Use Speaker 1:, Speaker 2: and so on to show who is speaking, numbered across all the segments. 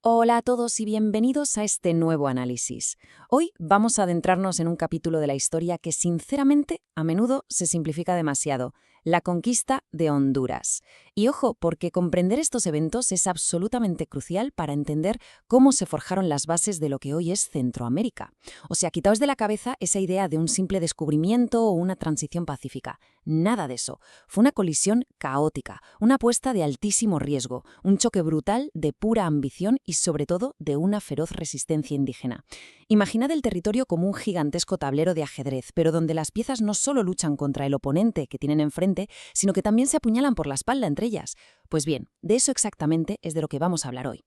Speaker 1: Hola a todos y bienvenidos a este nuevo análisis. Hoy vamos a adentrarnos en un capítulo de la historia que sinceramente a menudo se simplifica demasiado, la conquista de Honduras. Y ojo, porque comprender estos eventos es absolutamente crucial para entender cómo se forjaron las bases de lo que hoy es Centroamérica. O sea, quitaos de la cabeza esa idea de un simple descubrimiento o una transición pacífica. Nada de eso. Fue una colisión caótica, una apuesta de altísimo riesgo, un choque brutal de pura ambición y sobre todo de una feroz resistencia indígena. Imaginad el territorio como un gigantesco tablero de ajedrez, pero donde las piezas no solo luchan contra el oponente que tienen enfrente, sino que también se apuñalan por la espalda entre ellas. Pues bien, de eso exactamente es de lo que vamos a hablar hoy.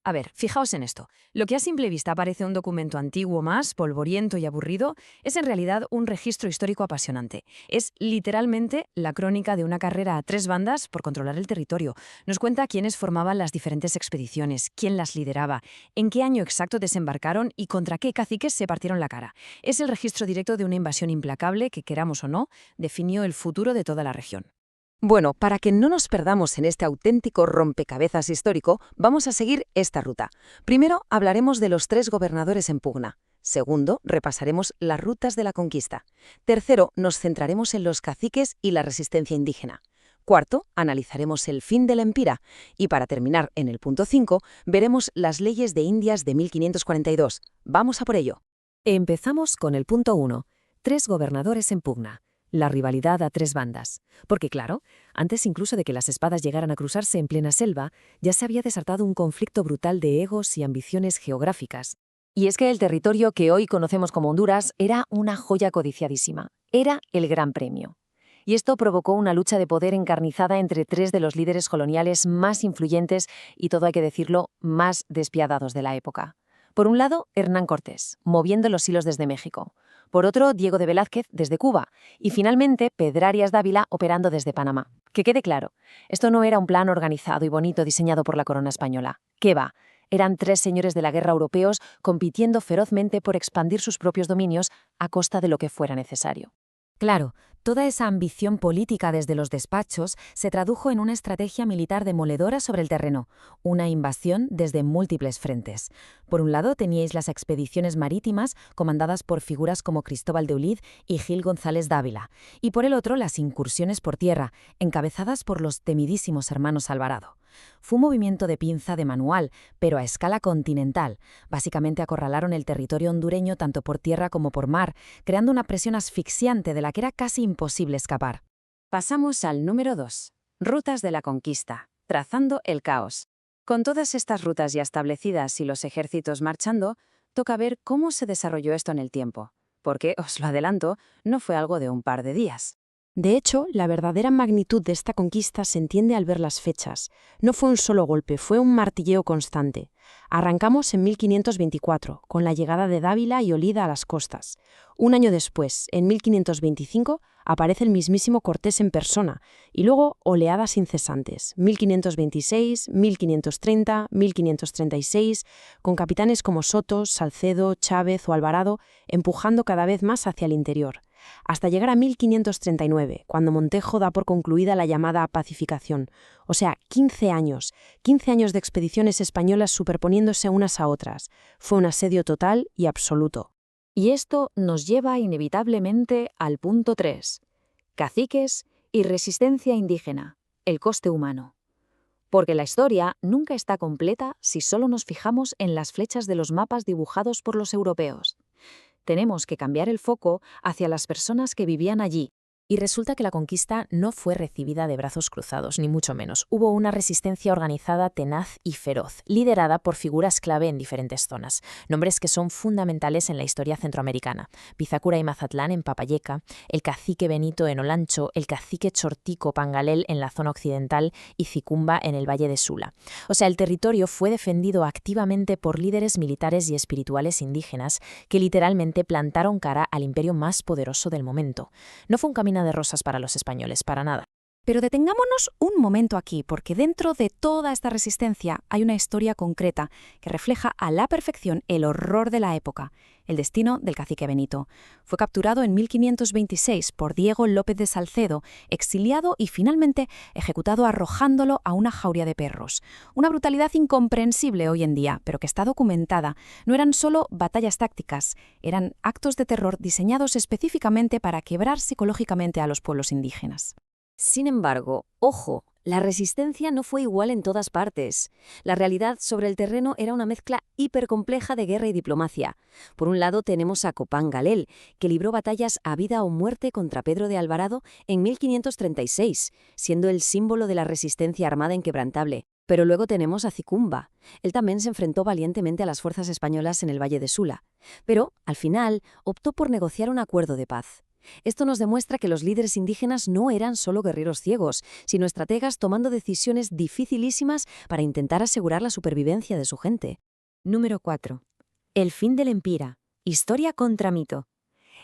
Speaker 2: A ver, fijaos en esto. Lo que a simple vista parece un documento antiguo más, polvoriento y aburrido, es en realidad un registro histórico apasionante. Es literalmente la crónica de una carrera a tres bandas por controlar el territorio. Nos cuenta quiénes formaban las diferentes expediciones, quién las lideraba, en qué año exacto desembarcaron y contra qué caciques se partieron la cara. Es el registro directo de una invasión implacable que, queramos o no, definió el futuro de toda la región.
Speaker 1: Bueno, para que no nos perdamos en este auténtico rompecabezas histórico, vamos a seguir esta ruta. Primero, hablaremos de los tres gobernadores en pugna. Segundo, repasaremos las rutas de la conquista. Tercero, nos centraremos en los caciques y la resistencia indígena. Cuarto, analizaremos el fin del empira. Y para terminar, en el punto 5, veremos las leyes de Indias de 1542. Vamos a por ello.
Speaker 2: Empezamos con el punto 1. Tres gobernadores en pugna. La rivalidad a tres bandas. Porque claro, antes incluso de que las espadas llegaran a cruzarse en plena selva, ya se había desatado un conflicto brutal de egos y ambiciones geográficas. Y es que el territorio que hoy conocemos como Honduras era una joya codiciadísima. Era el Gran Premio. Y esto provocó una lucha de poder encarnizada entre tres de los líderes coloniales más influyentes y, todo hay que decirlo, más despiadados de la época. Por un lado, Hernán Cortés, moviendo los hilos desde México. Por otro, Diego de Velázquez desde Cuba. Y finalmente, Pedrarias Dávila operando desde Panamá. Que quede claro, esto no era un plan organizado y bonito diseñado por la corona española. ¿Qué va? Eran tres señores de la guerra europeos compitiendo ferozmente por expandir sus propios dominios a costa de lo que fuera necesario. Claro, toda esa ambición política desde los despachos se tradujo en una estrategia militar demoledora sobre el terreno, una invasión desde múltiples frentes. Por un lado teníais las expediciones marítimas comandadas por figuras como Cristóbal de Olid y Gil González Dávila, y por el otro las incursiones por tierra, encabezadas por los temidísimos hermanos Alvarado. Fue un movimiento de pinza de manual, pero a escala continental. Básicamente acorralaron el territorio hondureño tanto por tierra como por mar, creando una presión asfixiante de la que era casi imposible escapar.
Speaker 1: Pasamos al número 2. Rutas de la conquista, trazando el caos. Con todas estas rutas ya establecidas y los ejércitos marchando, toca ver cómo se desarrolló esto en el tiempo, porque, os lo adelanto, no fue algo de un par de días.
Speaker 3: De hecho, la verdadera magnitud de esta conquista se entiende al ver las fechas. No fue un solo golpe, fue un martilleo constante. Arrancamos en 1524, con la llegada de Dávila y Olida a las costas. Un año después, en 1525, aparece el mismísimo Cortés en persona, y luego oleadas incesantes, 1526, 1530, 1536, con capitanes como Soto, Salcedo, Chávez o Alvarado empujando cada vez más hacia el interior, hasta llegar a 1539, cuando Montejo da por concluida la llamada pacificación. O sea, 15 años de expediciones españolas superponiéndose unas a otras. Fue un asedio total y absoluto.
Speaker 2: Y esto nos lleva inevitablemente al punto 3. Caciques y resistencia indígena, el coste humano. Porque la historia nunca está completa si solo nos fijamos en las flechas de los mapas dibujados por los europeos. Tenemos que cambiar el foco hacia las personas que vivían allí. Y resulta que la conquista no fue recibida de brazos cruzados, ni mucho menos. Hubo una resistencia organizada, tenaz y feroz, liderada por figuras clave en diferentes zonas, nombres que son fundamentales en la historia centroamericana. Pizacura y Mazatlán en Papayeca, el cacique Benito en Olancho, el cacique Chortico Pangalel en la zona occidental y Cicumba en el Valle de Sula. O sea, el territorio fue defendido activamente por líderes militares y espirituales indígenas que literalmente plantaron cara al imperio más poderoso del momento. No fue un camino de rosas para los españoles, para nada.
Speaker 4: Pero detengámonos un momento aquí, porque dentro de toda esta resistencia hay una historia concreta que refleja a la perfección el horror de la época, el destino del cacique Benito. Fue capturado en 1526 por Diego López de Salcedo, exiliado y finalmente ejecutado arrojándolo a una jauría de perros. Una brutalidad incomprensible hoy en día, pero que está documentada. No eran solo batallas tácticas, eran actos de terror diseñados específicamente para quebrar psicológicamente a los pueblos indígenas.
Speaker 1: Sin embargo, ojo, la resistencia no fue igual en todas partes. La realidad sobre el terreno era una mezcla hipercompleja de guerra y diplomacia. Por un lado tenemos a Copán Galel, que libró batallas a vida o muerte contra Pedro de Alvarado en 1536, siendo el símbolo de la resistencia armada inquebrantable. Pero luego tenemos a Cicumba. Él también se enfrentó valientemente a las fuerzas españolas en el Valle de Sula. Pero, al final, optó por negociar un acuerdo de paz. Esto nos demuestra que los líderes indígenas no eran solo guerreros ciegos, sino estrategas tomando decisiones dificilísimas para intentar asegurar la supervivencia de su gente.
Speaker 2: Número 4. El fin del Empira. Historia contra mito.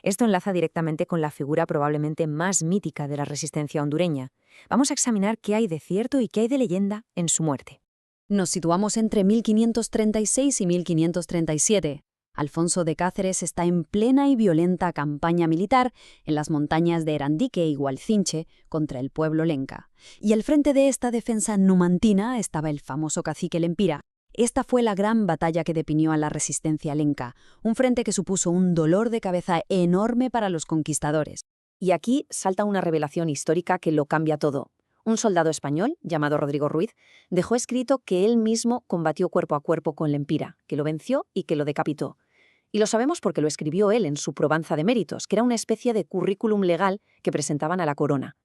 Speaker 2: Esto enlaza directamente con la figura probablemente más mítica de la resistencia hondureña. Vamos a examinar qué hay de cierto y qué hay de leyenda en su muerte.
Speaker 4: Nos situamos entre 1536 y 1537. Alfonso de Cáceres está en plena y violenta campaña militar en las montañas de Erandique y Gualcinche contra el pueblo lenca. Y al frente de esta defensa numantina estaba el famoso cacique Lempira. Esta fue la gran batalla que definió a la resistencia lenca, un frente que supuso un dolor de cabeza enorme para los conquistadores.
Speaker 1: Y aquí salta una revelación histórica que lo cambia todo. Un soldado español, llamado Rodrigo Ruiz, dejó escrito que él mismo combatió cuerpo a cuerpo con Lempira, que lo venció y que lo decapitó. Y lo sabemos porque lo escribió él en su Probanza de Méritos, que era una especie de currículum legal que presentaban a la corona.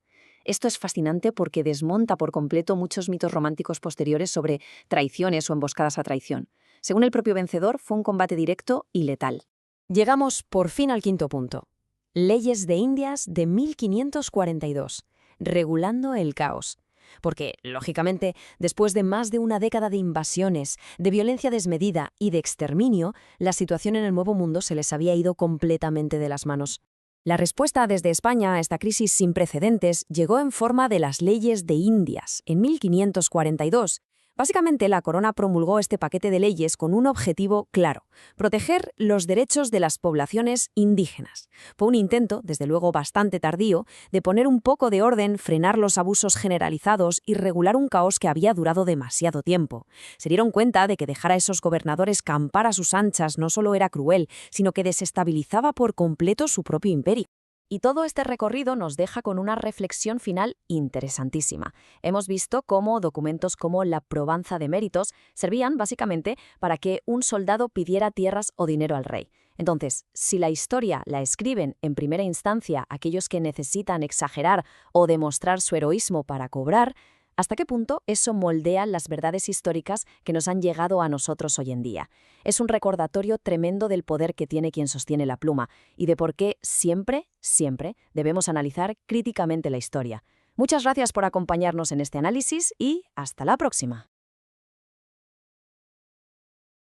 Speaker 1: Esto es fascinante porque desmonta por completo muchos mitos románticos posteriores sobre traiciones o emboscadas a traición. Según el propio vencedor, fue un combate directo y letal.
Speaker 2: Llegamos por fin al quinto punto. Leyes de Indias de 1542. Regulando el caos. Porque, lógicamente, después de más de una década de invasiones, de violencia desmedida y de exterminio, la situación en el Nuevo Mundo se les había ido completamente de las manos. La respuesta desde España a esta crisis sin precedentes llegó en forma de las Leyes de Indias, en 1542. Básicamente, la corona promulgó este paquete de leyes con un objetivo claro: proteger los derechos de las poblaciones indígenas. Fue un intento, desde luego bastante tardío, de poner un poco de orden, frenar los abusos generalizados y regular un caos que había durado demasiado tiempo. Se dieron cuenta de que dejar a esos gobernadores campar a sus anchas no solo era cruel, sino que desestabilizaba por completo su propio imperio. Y todo este recorrido nos deja con una reflexión final interesantísima. Hemos visto cómo documentos como la Probanza de Méritos servían básicamente para que un soldado pidiera tierras o dinero al rey. Entonces, si la historia la escriben en primera instancia aquellos que necesitan exagerar o demostrar su heroísmo para cobrar, ¿hasta qué punto eso moldea las verdades históricas que nos han llegado a nosotros hoy en día? Es un recordatorio tremendo del poder que tiene quien sostiene la pluma y de por qué siempre debemos analizar críticamente la historia. Muchas gracias por acompañarnos en este análisis y hasta la próxima.